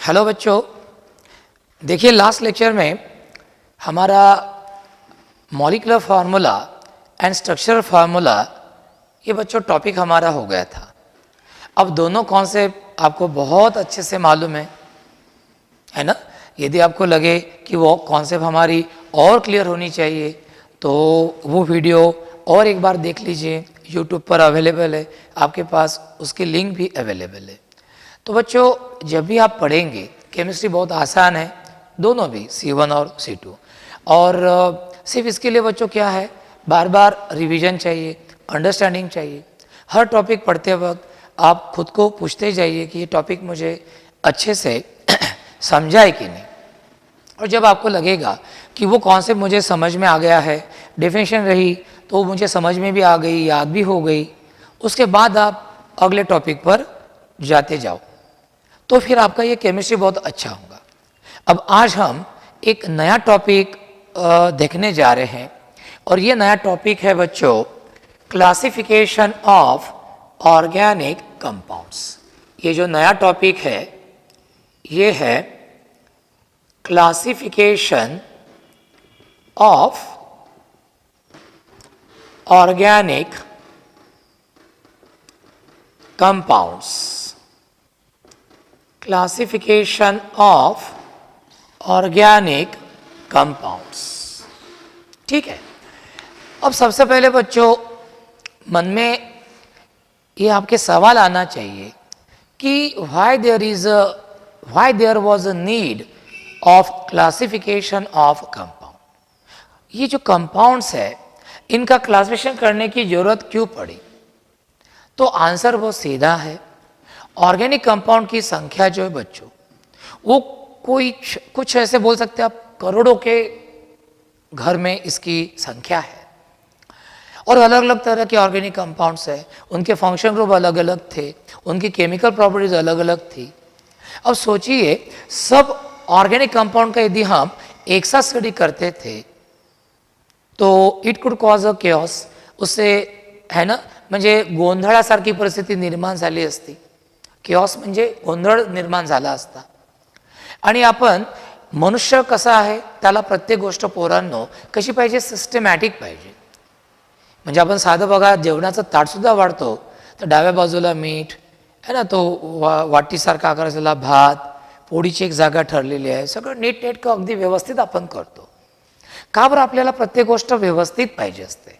Hello बच्चों, देखिए last lecture में हमारा molecular formula and structural formula ये बच्चों टॉपिक हमारा हो गया था। अब दोनों कॉन्सेप्ट आपको बहुत अच्छे से मालूम है ना। यदि आपको लगे कि वो कॉन्सेप्ट हमारी और क्लियर होनी चाहिए तो वो वीडियो और एक बार देख लीजिए, यूट्यूब पर अवेलेबल है, आपके पास उसकी लिंक भी अवेलेबल है। तो बच्चों जब भी आप पढ़ेंगे, केमिस्ट्री बहुत आसान है, दोनों भी C1 और C2, और सिर्फ इसके लिए बच्चों क्या है, बार बार रिवीजन चाहिए, अंडरस्टैंडिंग चाहिए। हर टॉपिक पढ़ते वक्त आप खुद को पूछते जाइए कि ये टॉपिक मुझे अच्छे से समझा है कि नहीं। और जब आपको लगेगा कि वो कॉन्सेप्ट मुझे समझ में आ गया है, डेफिनेशन रही तो मुझे समझ में भी आ गई, याद भी हो गई, उसके बाद आप अगले टॉपिक पर जाते जाओ, तो फिर आपका ये केमिस्ट्री बहुत अच्छा होगा। अब आज हम एक नया टॉपिक देखने जा रहे हैं, और ये नया टॉपिक है बच्चों क्लासिफिकेशन ऑफ ऑर्गेनिक कंपाउंड्स। ये जो नया टॉपिक है ये है classification of organic compounds. Classification of organic compounds, ठीक है। अब सबसे पहले बच्चों मन में ये आपके सवाल आना चाहिए कि why there was a need of classification of compound. ये जो कंपाउंड्स है इनका क्लासिफिकेशन करने की जरूरत क्यों पड़ी? तो आंसर बहुत सीधा है। ऑर्गेनिक कंपाउंड की संख्या जो है बच्चों, वो कोई कुछ ऐसे बोल सकते हैं आप, करोड़ों के घर में इसकी संख्या है, और अलग अलग तरह के ऑर्गेनिक कंपाउंड्स है, उनके फंक्शन ग्रुप अलग अलग थे, उनकी केमिकल प्रॉपर्टीज अलग अलग थी। अब सोचिए सब ऑर्गेनिक कंपाउंड का यदि हम एक साथ स्टडी करते थे तो it could cause a chaos, उससे है ना, म्हणजे गोंधळासारखी परिस्थिती निर्माण झाली असती। केओस म्हणजे गोंधळ निर्माण झाला असता। आणि आपण मनुष्य कसा आहे, त्याला प्रत्येक गोष्ट पोरांनो कशी पाहिजे, सिस्टमॅटिक पाहिजे। म्हणजे आपण साधं बघा, जेवणाचं ताटसुद्धा वाढतो तर डाव्या बाजूला मीठ है ना, तो वाटीसारखा आकार असलेला भात, पोळीची एक जागा ठरलेली आहे, सगळं नीटनेटकं अगदी व्यवस्थित आपण करतो। का बरं? आपल्याला प्रत्येक गोष्ट व्यवस्थित पाहिजे असते।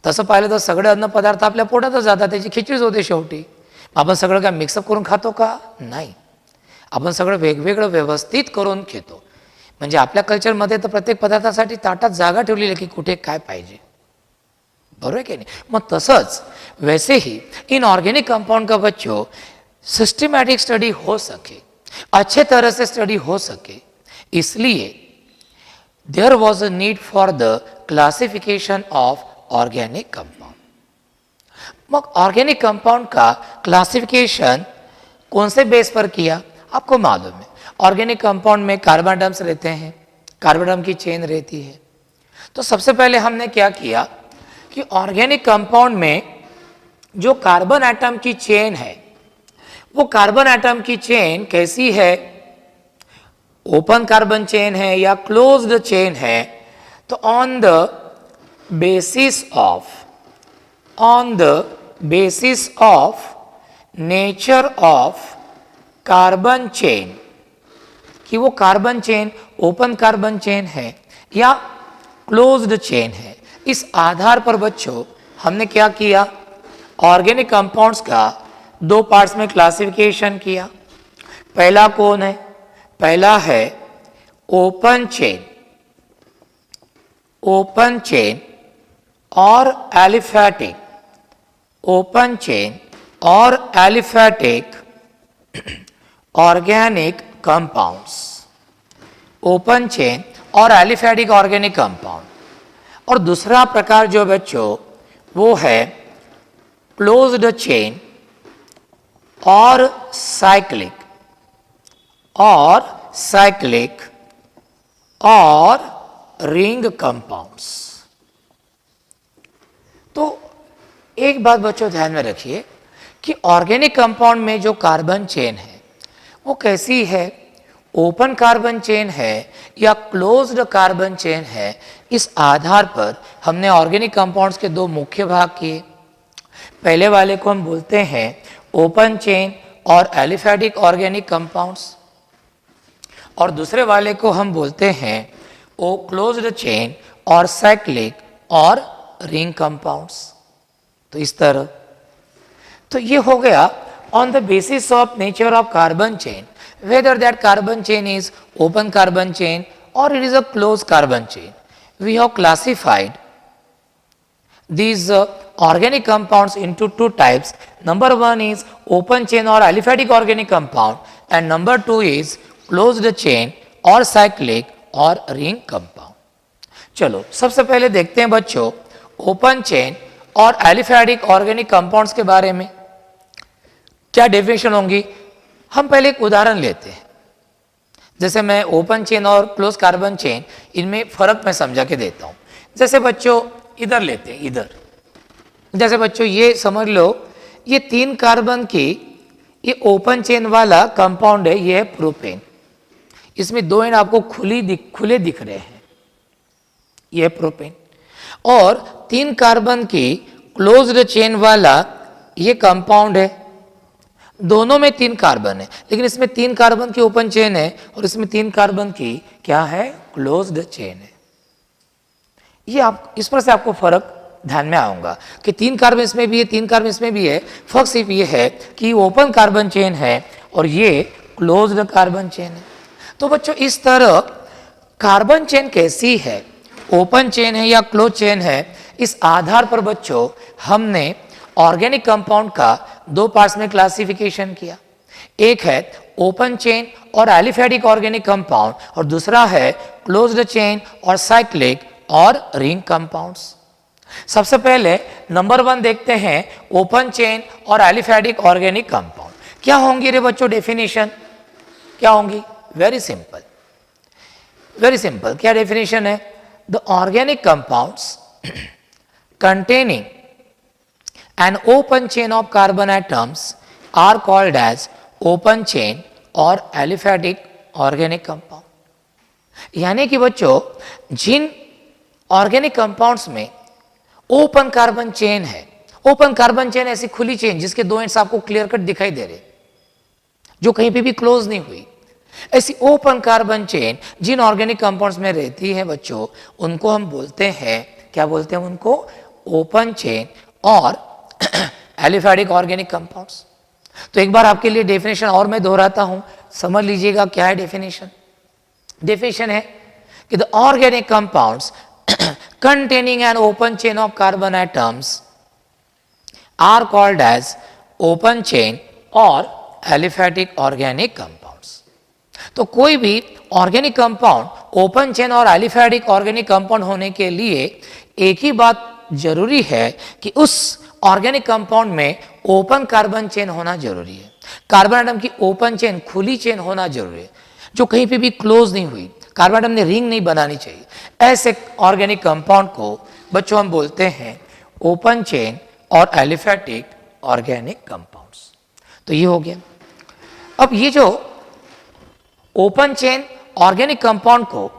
तसं पाहिलं तर सगळे अन्नपदार्थ आपल्या पोटातच जातात, त्याची खिचडीच होते शेवटी। आपण सगळं काय मिक्सअप करून खातो का? नाही, आपण सगळं वेगवेगळं व्यवस्थित करून घेतो। म्हणजे आपल्या कल्चरमध्ये तर प्रत्येक पदार्थासाठी ताटात जागा ठेवलेली आहे की कुठे काय पाहिजे, बरोबर है कि नहीं? मग तसंच वैसे ही इन ऑर्गेनिक कंपाउंड का बच्चों सिस्टमैटिक स्टडी हो सके, अच्छे तरह से स्टडी हो सके, इसलिए there was a need for the classification of organic compound. मग ऑर्गेनिक कंपाउंड का क्लासिफिकेशन कौन से बेस पर किया? आपको मालूम है ऑर्गेनिक कंपाउंड में कार्बन एटम्स रहते हैं, कार्बन एटम की चेन रहती है। तो सबसे पहले हमने क्या किया कि ऑर्गेनिक कंपाउंड में जो कार्बन एटम की चेन है, वो कार्बन एटम की चेन कैसी है, ओपन कार्बन चेन है या क्लोज्ड चेन है। तो on the basis of nature of carbon chain, कि वो carbon chain open carbon chain है या क्लोज्ड चेन है, इस आधार पर बच्चों हमने क्या किया, ऑर्गेनिक कंपाउंड्स का दो पार्ट्स में क्लासिफिकेशन किया। पहला कौन है? पहला है ओपन चेन और एलिफैटिक, ओपन चेन और aliphatic organic compounds, open chain और एलिफैटिक ऑर्गेनिक कंपाउंड। और दूसरा प्रकार जो बच्चों वो है क्लोज्ड चेन और साइक्लिक और रिंग कंपाउंड्स। तो एक बात बच्चों ध्यान में रखिए कि ऑर्गेनिक कंपाउंड में जो कार्बन चेन है वो कैसी है, ओपन कार्बन चेन है या क्लोज्ड कार्बन चेन है, इस आधार पर हमने ऑर्गेनिक कंपाउंड्स के दो मुख्य भाग किए। पहले वाले को हम बोलते हैं ओपन चेन और एलिफैटिक ऑर्गेनिक कंपाउंड्स, और दूसरे वाले को हम बोलते हैं ओ क्लोज्ड चेन और साइक्लिक और रिंग कंपाउंड्स। तो इस तरह, तो ये हो गया on the basis of nature of carbon chain, whether that carbon chain is open carbon chain or it is a closed carbon chain. We have classified these organic compounds into two types. Number one is open chain or aliphatic organic compound, and number two is closed chain or cyclic or ring compound. चलो सबसे पहले देखते हैं बच्चों open chain और aliphatic organic compounds के बारे में क्या डेफिनेशन होंगी। हम पहले एक उदाहरण लेते हैं, जैसे मैं ओपन चेन और क्लोज कार्बन चेन इनमें फर्क मैं समझा के देता हूं। जैसे बच्चों इधर लेते हैं, इधर जैसे बच्चों ये समझ लो, ये 3 कार्बन की ये ओपन चेन वाला कंपाउंड है, ये है प्रोपेन। इसमें 2 एंड आपको खुले दिख रहे हैं, ये है प्रोपेन। और 3 कार्बन की क्लोज्ड चेन वाला ये कंपाउंड है, दोनों में 3 कार्बन है, लेकिन इसमें 3 कार्बन की ओपन चेन है और इसमें 3 कार्बन की क्या है, क्लोज्ड चेन है। ये आप इस पर से आपको फर्क ध्यान में आऊंगा कि 3 कार्बन इसमें भी है, 3 कार्बन इसमें भी है। फर्क सिर्फ ये है कि ओपन कार्बन चेन है और ये क्लोज्ड कार्बन चेन है। तो बच्चों इस तरह कार्बन चेन कैसी है, ओपन चेन है या क्लोज चेन है, इस आधार पर बच्चों हमने ऑर्गेनिक कंपाउंड का 2 पार्ट्स में क्लासिफिकेशन किया। एक है ओपन चेन और एलिफैटिक ऑर्गेनिक कंपाउंड और दूसरा है क्लोज्ड चेन और साइक्लिक और रिंग कंपाउंड्स। सबसे पहले नंबर 1 देखते हैं ओपन चेन और एलिफैटिक ऑर्गेनिक कंपाउंड। क्या होंगी रे बच्चों डेफिनेशन, क्या होंगी? Very simple, very simple. क्या डेफिनेशन है? The organic compounds containing an open chain of carbon atoms are called as open chain or aliphatic organic compound। यानी कि बच्चों जिन ऑर्गेनिक कंपाउंड्स में ओपन कार्बन चेन है, ओपन कार्बन चेन ऐसी खुली chain जिसके 2 एंड्स आपको क्लियर कट दिखाई दे रहे, जो कहीं पे भी क्लोज नहीं हुई, ऐसी ओपन कार्बन चेन जिन ऑर्गेनिक कंपाउंड्स में रहती है बच्चों, उनको हम बोलते हैं, क्या बोलते हैं उनको? ओपन चेन और एलिफैटिक ऑर्गेनिक कंपाउंड्स। तो एक बार आपके लिए डेफिनेशन और मैं दोहराता हूं, समझ लीजिएगा क्या है डेफिनेशन। डेफिनेशन है कि the organic compounds containing an open chain of carbon atoms are called as open chain or aliphatic organic compounds। तो कोई भी ऑर्गेनिक कंपाउंड ओपन चेन और एलिफैटिक ऑर्गेनिक कंपाउंड होने के लिए एक ही बात जरूरी है कि उस ऑर्गेनिक कंपाउंड में ओपन कार्बन चेन होना जरूरी है, कार्बन एटम की ओपन चेन, खुली चेन होना जरूरी है, जो कहीं पे भी क्लोज नहीं हुई, कार्बन एटम ने रिंग नहीं बनानी चाहिए। ऐसे ऑर्गेनिक कंपाउंड को बच्चों हम बोलते हैं ओपन चेन और एलिफैटिक ऑर्गेनिक कंपाउंड्स। तो ये हो गया। अब ये जो ओपन चेन ऑर्गेनिक कंपाउंड को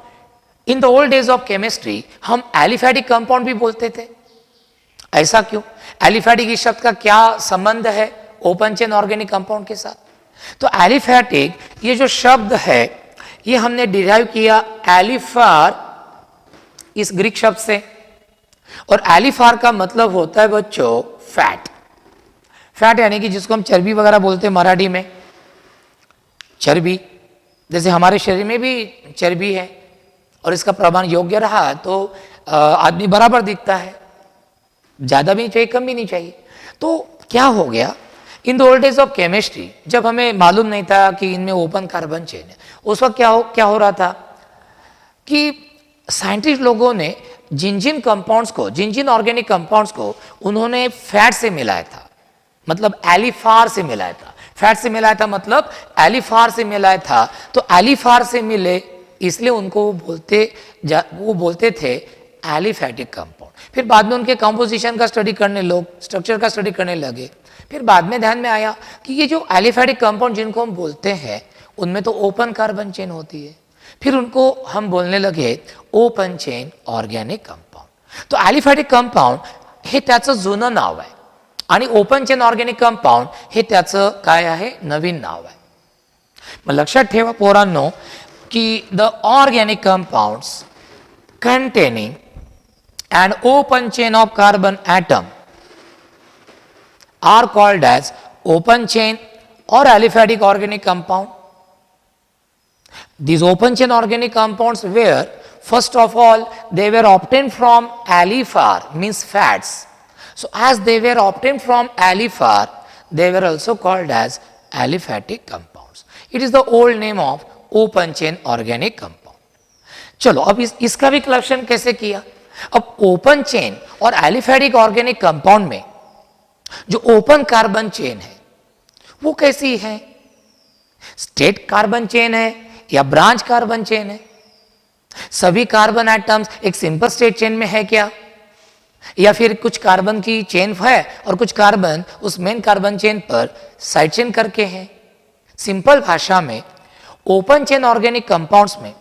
in the old days of chemistry हम एलिफैटिक कंपाउंड भी बोलते थे। ऐसा क्यों? एलिफैटिक इस शब्द का क्या संबंध है ओपन चेन ऑर्गेनिक कंपाउंड के साथ? तो एलिफैटिक ये जो शब्द है ये हमने डिराइव किया एलिफार इस ग्रीक शब्द से, और एलिफार का मतलब होता है बच्चों फैट। फैट यानी कि जिसको हम चर्बी वगैरह बोलते हैं मराठी में, चर्बी। जैसे हमारे शरीर में भी चर्बी है और इसका प्रमाण योग्य रहा तो आदमी बराबर दिखता है, ज्यादा भी नहीं चाहिए, कम भी नहीं चाहिए। तो क्या हो गया, in the old days of chemistry जब हमें मालूम नहीं था कि इनमें ओपन कार्बन चेन है, उस वक्त क्या हो रहा था कि साइंटिस्ट लोगों ने जिन जिन कंपाउंड्स को, जिन जिन ऑर्गेनिक कंपाउंड्स को उन्होंने फैट से मिलाया था, मतलब एलिफार से मिलाया था, फैट से मिलाया था मतलब एलिफार से मिलाया था, तो एलिफार से मिले इसलिए उनको वो बोलते थे एलिफैटिक कंपाउंड। फिर बाद में उनके कंपोजिशन का स्टडी करने लोग, स्ट्रक्चर का स्टडी करने लगे। फिर बाद में ध्यान में आया कि ये जो एलिफैटिक कंपाउंड जिनको हम बोलते हैं उनमें तो ओपन कार्बन चेन होती है, फिर उनको हम बोलने लगे ओपन चेन ऑर्गॅनिक कंपाऊंड. तो ॲलिफॅटिक कंपाऊंड हे त्याचं जुनं नाव आहे आणि ओपन चेन ऑर्गॅनिक कंपाऊंड हे त्याचं काय आहे, नवीन नाव आहे. मग लक्षात ठेवा पोरांनो की the organic compounds containing an open chain of carbon atom are called as open chain or aliphatic organic compound. These open chain organic compounds were, first of all, they were obtained from alifar, means fats. So as they were obtained from alifar, they were also called as aliphatic compounds. It is the old name of open chain organic compound. चलो अब इसका भी collection कैसे किया. अब open chain और aliphatic organic compound में जो ओपन कार्बन चेन है वो कैसी है, स्टेट कार्बन चेन है या ब्रांच कार्बन चेन है. सभी कार्बन एटम्स एक सिंपल स्टेट चेन में है क्या, या फिर कुछ कार्बन की चेन है और कुछ कार्बन उस मेन कार्बन चेन पर साइड चेन करके हैं. सिंपल भाषा में ओपन चेन ऑर्गेनिक कंपाउंड्स में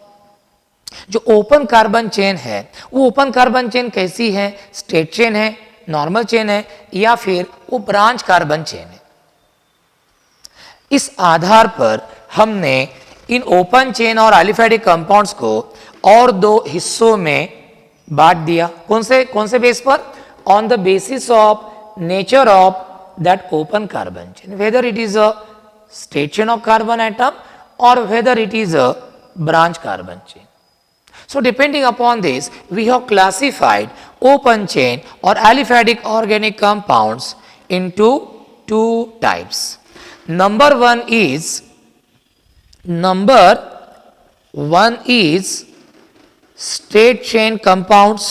जो ओपन कार्बन चेन है वो ओपन कार्बन चेन कैसी है, स्ट्रेट चेन है, नॉर्मल चेन है, या फिर वो ब्रांच कार्बन चेन है. इस आधार पर हमने इन ओपन चेन और एलिफैटिक कंपाउंड्स को और दो हिस्सों में बांट दिया. कौन से बेस पर, on the basis of nature of that open carbon chain, whether it is a straight chain of carbon atom और whether it is a branch carbon chain. So depending upon this, we have classified open chain or aliphatic organic compounds into two types. Number one is straight chain compounds.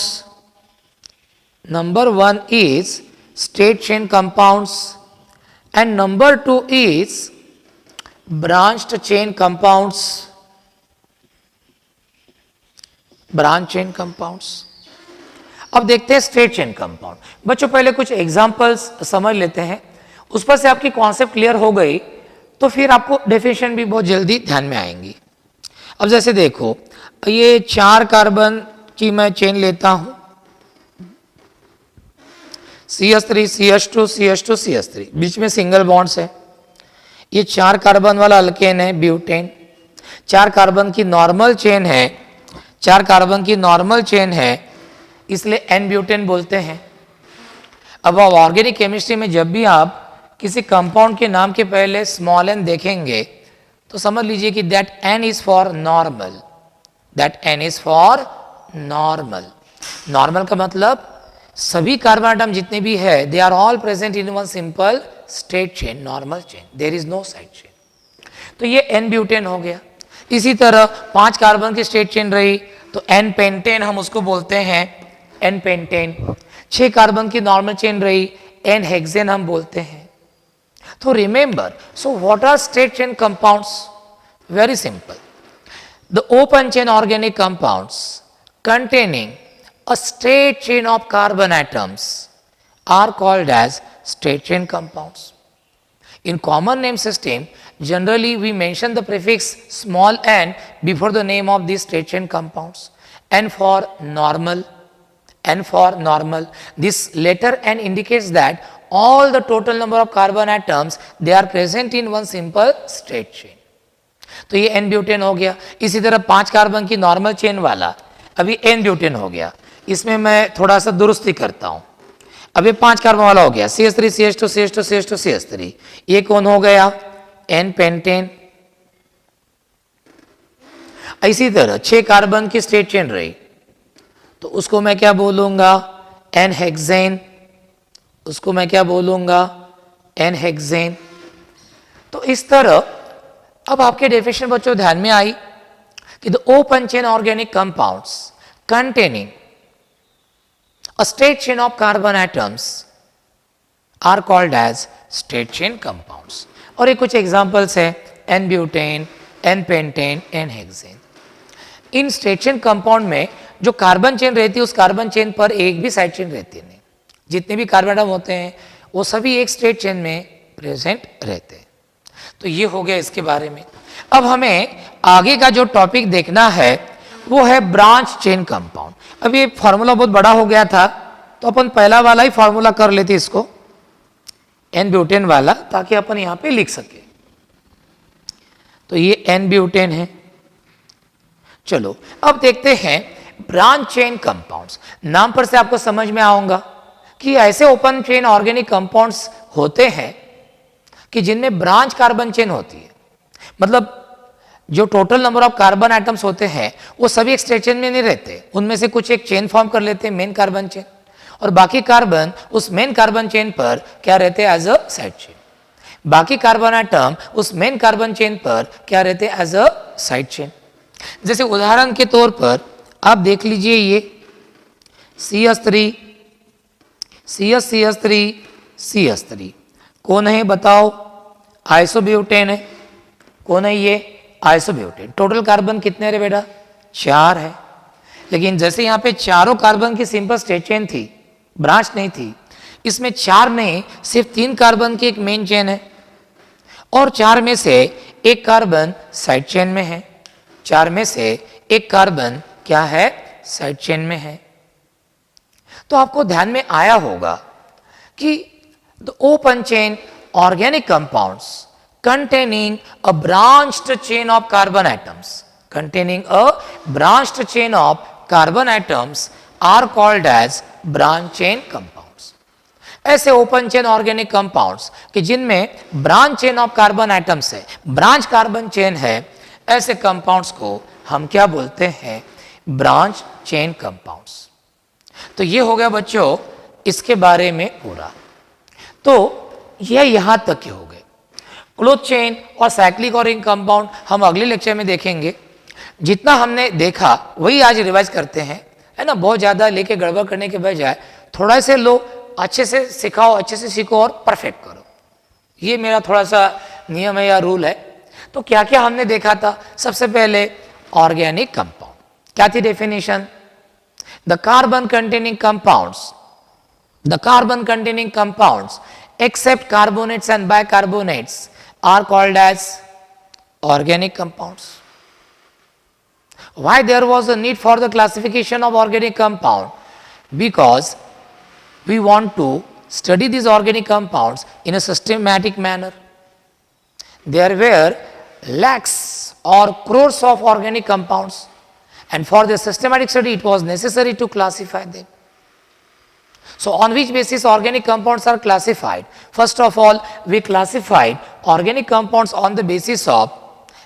Number one is straight chain compounds, and number two is branched chain compounds. Branch chain compounds. अब देखते हैं straight chain compound. बच्चों पहले कुछ examples समझ लेते हैं, उस पर से आपकी कॉन्सेप्ट क्लियर हो गई तो फिर आपको डेफिनेशन भी बहुत जल्दी ध्यान में आएंगी. अब जैसे देखो, ये 4 कार्बन की मैं चेन लेता हूं, CH3 CH2 CH2 CH3, बीच में सिंगल बॉन्ड्स है. ये 4 कार्बन वाला अल्केन है ब्यूटेन. 4 कार्बन की नॉर्मल चेन है, 4 कार्बन की नॉर्मल चेन है, इसलिए एन ब्यूटेन बोलते हैं. अब ऑर्गेनिक केमिस्ट्री में जब भी आप किसी कंपाउंड के नाम के पहले स्मॉल एन देखेंगे तो समझ लीजिए कि that n is for normal. That n is for normal. Normal का मतलब सभी कार्बन आइटम जितने भी है they are all present in one simple straight chain, normal chain, there is no side chain. तो ये एन ब्यूटेन हो गया. इसी तरह 5 कार्बन की स्ट्रेट चेन रही तो एन पेंटेन हम उसको बोलते हैं एन पेंटेन. 6 कार्बन की नॉर्मल चेन रही, एन हेक्सेन हम बोलते हैं. तो remember, so what are straight chain compounds? Very simple, the open chain organic compounds containing a straight chain of carbon atoms are called as straight chain compounds. In common name system, generally we mention the prefix small n before the name of these straight chain compounds. N for normal, this letter n indicates that all the total number of carbon atoms they are present in one simple straight chain. तो ये n butane हो गया. इसी तरह 5 carbon की normal chain वाला अभी n butane हो गया. इसमें मैं थोड़ा सा दुरुस्ती करता हूं. अब ये 5 कार्बन वाला हो गया, CH3 CH2 CH2 CH2 CH3. ये कौन हो गया? N pentane. इसी तरह 6 कार्बन की स्ट्रेट चेन रही तो उसको मैं क्या बोलूंगा? N hexane. उसको मैं क्या बोलूंगा? N hexane. तो इस तरह अब आपके डेफिनेशन बच्चों ध्यान में आई कि the open chain organic compounds containing a straight chain of carbon atoms are called as straight chain compounds. और ये कुछ एग्जांपल्स है, n butane, n pentane, n hexane. इन स्ट्रेट चेन कंपाउंड में जो कार्बन चेन रहती है उस कार्बन चेन पर एक भी साइड चेन रहती नहीं. जितने भी कार्बन एटम होते हैं वो सभी एक स्ट्रेट चेन में प्रेजेंट रहते हैं. तो ये हो गया इसके बारे में. अब हमें आगे का जो टॉपिक देखना है वो है ब्रांच चेन कंपाउंड। अब ये फॉर्मूला बहुत बड़ा हो गया था, तो अपन पहला वाला ही फॉर्मूला कर लेते इसको, एन ब्यूटेन वाला, ताकि अपन यहां पे लिख सके। तो ये एन ब्यूटेन है। चलो अब देखते हैं ब्रांच चेन कंपाउंड्स। नाम पर से आपको समझ में आऊंगा कि ऐसे ओपन चेन ऑर्गेनिक कंपाउंड्स होते हैं कि जिनमें ब्रांच कार्बन चेन होती है। मतलब जो total number of carbon atoms होते हैं वो सभी एक स्ट्रेट चेन में नहीं रहते, उनमें से कुछ एक चेन फॉर्म कर लेते हैं, मेन कार्बन चेन, और बाकी कार्बन उस मेन कार्बन चेन पर क्या रहते हैं, एज अ साइड चेन। बाकी कार्बन एटम उस मेन कार्बन चेन पर क्या रहते हैं, एज अ साइड चेन। जैसे उदाहरण के तौर पर आप देख लीजिए, ये CH3 CH3 CH3 कौन है बताओ, आइसोब्यूटेन है। कौन है ये, आइसोब्यूटेन। टोटल कार्बन कितने रे बेटा, 4 है। लेकिन जैसे यहाँ पे चारों कार्बन की सिंपल स्ट्रेट चेन थी, ब्रांच नहीं थी, इसमें 4 नहीं, सिर्फ 3 कार्बन की एक मेन चेन है और 4 में से एक कार्बन साइड चेन में है। 4 में से एक कार्बन क्या है, साइड चेन में है। तो आपको ध्यान में आया होगा कि the open chain organic compounds containing a branched chain of carbon atoms, containing a branched chain of carbon atoms are called as branch chain compounds. ऐसे ओपन चेन ऑर्गेनिक कंपाउंड्स कि जिनमें branch chain of carbon atoms है, branch carbon chain है, ऐसे compounds को हम क्या बोलते हैं, ब्रांच चेन कंपाउंड्स। तो ये हो गया बच्चों इसके बारे में पूरा। तो यह यहां तक के हो गए। क्लोज चेन और साइक्लिक और रिंग कंपाउंड हम अगले लेक्चर में देखेंगे। जितना हमने देखा वही आज रिवाइज करते हैं, है ना। बहुत ज़्यादा लेके गड़बड़ करने के बजाय थोड़ा से लो, अच्छे से सिखाओ, अच्छे से सीखो और परफेक्ट करो। ये मेरा थोड़ा सा नियम है या रूल है। तो क्या क्या हमने देखा था, सबसे पहले ऑर्गेनिक कंपाउंड क्या थी definition, the carbon containing compounds except carbonates and bicarbonates are called as organic compounds. Why there was a need for the classification of organic compound? Because we want to study these organic compounds in a systematic manner. There were lakhs or crores of organic compounds, and for the systematic study it was necessary to classify them. So on which basis organic compounds are classified? First of all, we classified organic compounds on the basis of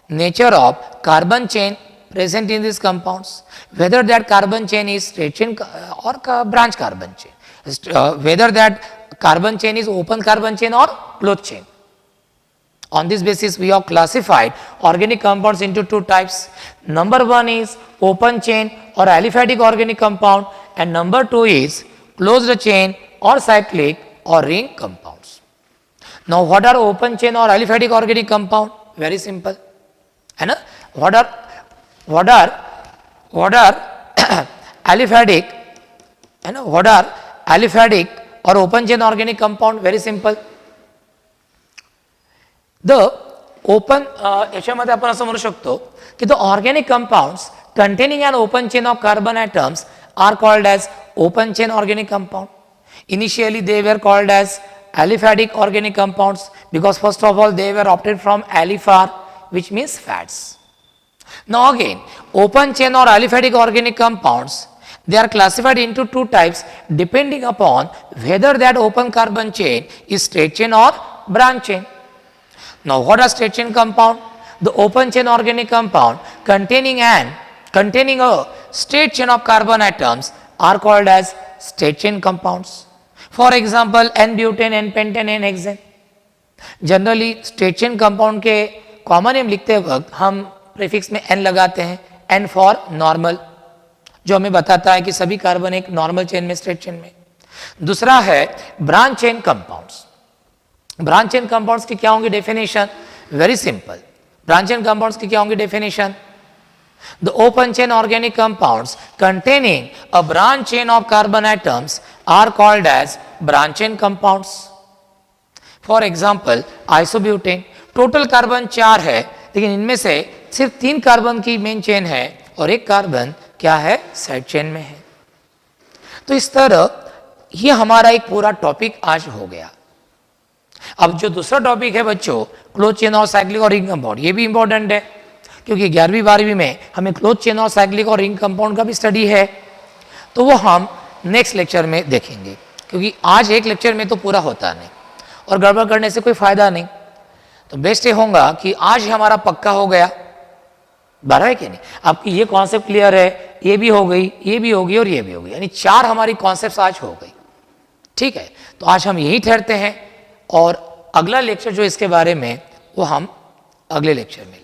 nature of carbon chain present in these compounds, whether that carbon chain is straight chain or branch carbon chain, whether that carbon chain is open carbon chain or closed chain. On this basis we have classified organic compounds into 2 types. Number 1 is open chain or aliphatic organic compound, and number 2 is closed chain or cyclic or ring compounds. Now what are open chain or aliphatic organic compound? Very simple, है ना। what are aliphatic, है ना, what are aliphatic or open chain organic compound? Very simple. The open याच्यामध्ये आपण असं म्हणू शकतो की the organic compounds containing an open chain of carbon atoms are called as open chain organic compound. Initially they were called as aliphatic organic compounds because first of all they were obtained from aliphar, which means fats. Now again, open chain or aliphatic organic compounds, they are classified into 2 types depending upon whether that open carbon chain is straight chain or branch chain. Now what are straight chain compound? The open chain organic compound containing a straight chain of carbon atoms are called as straight chain compounds. For example, N-butane, N-pentane, N-hexane. Generally straight chain compound के common name लिखते वक्त हम prefix में N लगाते हैं, N for normal, जो हमें बताता है कि सभी कार्बन एक नॉर्मल चेन में, स्ट्रेट चेन में। दूसरा है branch chain compounds. Branch chain compounds की क्या होंगी definition? Very simple. Branch chain compounds की क्या होंगी definition? The open chain organic compounds containing a branch chain of carbon atoms are called as branch chain compounds. For example, isobutane, total carbon 4 है लेकिन इनमें से सिर्फ 3 कार्बन की main chain है और 1 कार्बन क्या है, साइड चेन में है। तो इस तरह ये हमारा एक पूरा टॉपिक आज हो गया। अब जो दूसरा टॉपिक है बच्चों, क्लोज चेन और साइक्लिक और रिंग कंपाउंड, ये भी इंपॉर्टेंट है क्योंकि 11वीं 12वीं में हमें क्लोज चेन और साइक्लिक और रिंग कंपाउंड का भी स्टडी है। तो वो हम नेक्स्ट लेक्चर में देखेंगे, क्योंकि आज एक लेक्चर में तो पूरा होता नहीं और गड़बड़ करने से कोई फायदा नहीं। तो बेस्ट ये होगा कि आज हमारा पक्का हो गया, बराबर है कि नहीं? आपकी ये कॉन्सेप्ट क्लियर है, ये भी हो गई, ये भी होगी और ये भी होगी, यानी 4 हमारी कॉन्सेप्ट आज हो गई। ठीक है, तो आज हम यही ठहरते हैं और अगला लेक्चर जो इसके बारे में वो हम अगले लेक्चर में